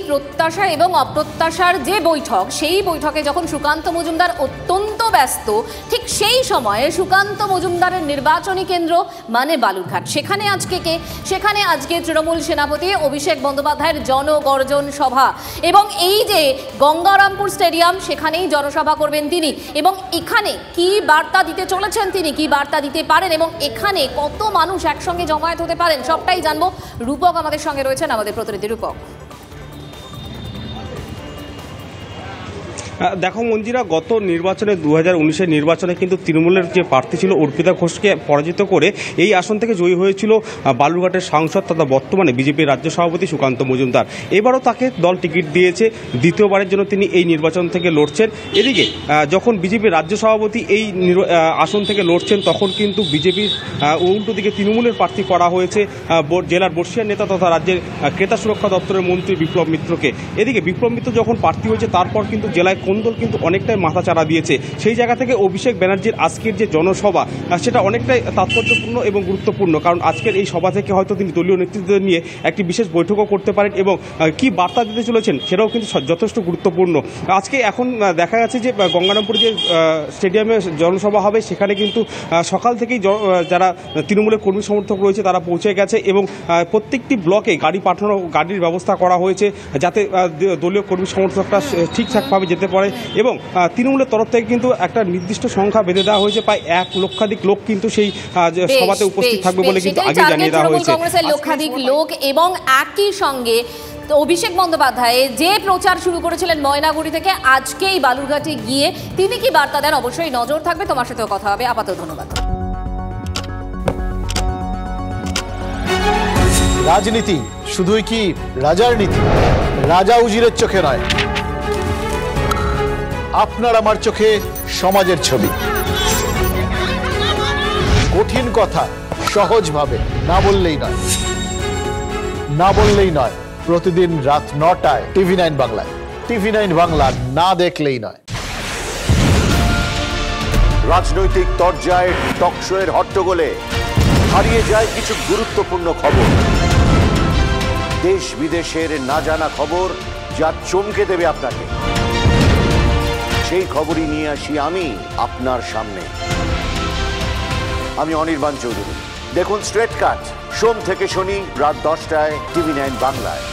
প্রত্যাশা এবং অপ্রত্যাশার যে বৈঠক, সেই বৈঠকে যখন সুকান্ত মজুমদার অত্যন্ত ব্যস্ত, ঠিক সেই সময়ে সুকান্ত মজুমদারের নির্বাচনী কেন্দ্র মানে বালুরঘাট। সেখানে আজকে কে? সেখানে আজকে তৃণমূল সেনাপতি অভিষেক বন্দ্যোপাধ্যায়ের জনগর্জন সভা, এবং এই যে গঙ্গারামপুর স্টেডিয়াম, সেখানেই জনসভা করবেন তিনি। এবং এখানে কি বার্তা দিতে চলেছেন তিনি, কি বার্তা দিতে পারেন, এবং এখানে কত মানুষ একসঙ্গে জমায়েত হতে পারেন, সবটাই জানবো। রূপক আমাদের সঙ্গে রয়েছেন, আমাদের প্রতিনিধি রূপক। দেখো মঞ্জিরা, গত নির্বাচনে 2019-এর নির্বাচনে কিন্তু তৃণমূলের যে প্রার্থী ছিল অর্পিতা ঘোষকে পরাজিত করে এই আসন থেকে জয়ী হয়েছিল বালুরঘাটের সাংসদ তথা বর্তমানে বিজেপির রাজ্য সভাপতি সুকান্ত মজুমদার। এবারও তাকে দল টিকিট দিয়েছে, দ্বিতীয়বারের জন্য তিনি এই নির্বাচন থেকে লড়ছেন। এদিকে যখন বিজেপির রাজ্য সভাপতি এই আসন থেকে লড়ছেন, তখন কিন্তু বিজেপির উল্টো দিকে তৃণমূলের প্রার্থী করা হয়েছে জেলার বর্ষিয়ার নেতা তথা রাজ্যের ক্রেতা সুরক্ষা দপ্তরের মন্ত্রী বিপ্লব মিত্রকে। এদিকে বিপ্লব মিত্র যখন প্রার্থী হয়েছে, তারপর কিন্তু জেলায় কোন্দল কিন্তু অনেকটাই মাথা চাড়া দিয়েছে। সেই জায়গা থেকে অভিষেক ব্যানার্জির আজকের যে জনসভা, সেটা অনেকটাই তাৎপর্যপূর্ণ এবং গুরুত্বপূর্ণ, কারণ আজকের এই সভা থেকে হয়তো তিনি দলীয় নেতৃত্ব নিয়ে একটি বিশেষ বৈঠকও করতে পারেন, এবং কি বার্তা দিতে চলেছেন সেটাও কিন্তু যথেষ্ট গুরুত্বপূর্ণ। আজকে এখন দেখা যাচ্ছে যে গঙ্গারামপুর যে স্টেডিয়ামে জনসভা হবে, সেখানে কিন্তু সকাল থেকেই যারা তৃণমূলের কর্মী সমর্থক রয়েছে তারা পৌঁছে গেছে, এবং প্রত্যেকটি ব্লকে গাড়ির ব্যবস্থা করা হয়েছে যাতে দলীয় কর্মী সমর্থকরা ঠিকঠাকভাবে যেতে পারে। এবং তৃণমূলের তরফ থেকে কিন্তু একটা নির্দিষ্ট সংখ্যা বেঁধে দেওয়া হয়েছে, প্রায় 1 লক্ষাধিক লোক কিন্তু সেই সভাতে উপস্থিত থাকবে বলে কিন্তু আগে জানিয়ে দেওয়া হয়েছে। কংগ্রেসের লক্ষাধিক লোক, এবং একই সঙ্গে অভিষেক বন্দ্যোপাধ্যায় যে প্রচার শুরু করেছিলেন ময়নাগুড়ি থেকে, আজকেই বালুরঘাটে গিয়ে তিনি কি বার্তা দেন অবশ্যই নজর থাকবে। তোমার সাথেও কথা হবে। আপাতত ধন্যবাদ। রাজনীতি শুধুই কি রাজার নীতি? রাজা উজিরের চোখে নয়, আপনার আমার চোখে সমাজের ছবি। কঠিন কথা সহজভাবে না বললেই নয়, না বললেই নয়। প্রতিদিন রাত 9টায় TV9 বাংলায়। TV9 বাংলা না দেখলেই নয়। রাজনৈতিক তরজায় টকশোয়ের হট্টগোলে হারিয়ে যায় কিছু গুরুত্বপূর্ণ খবর, দেশ বিদেশের না জানা খবর যা চমকে দেবে আপনাকে। সেই খবরই নিয়ে আসি আমি আপনার সামনে। আমি অনির্বাণ চৌধুরী। দেখুন স্ট্রেট কাট, সোম থেকে শনি রাত 10টায় TV9 বাংলায়।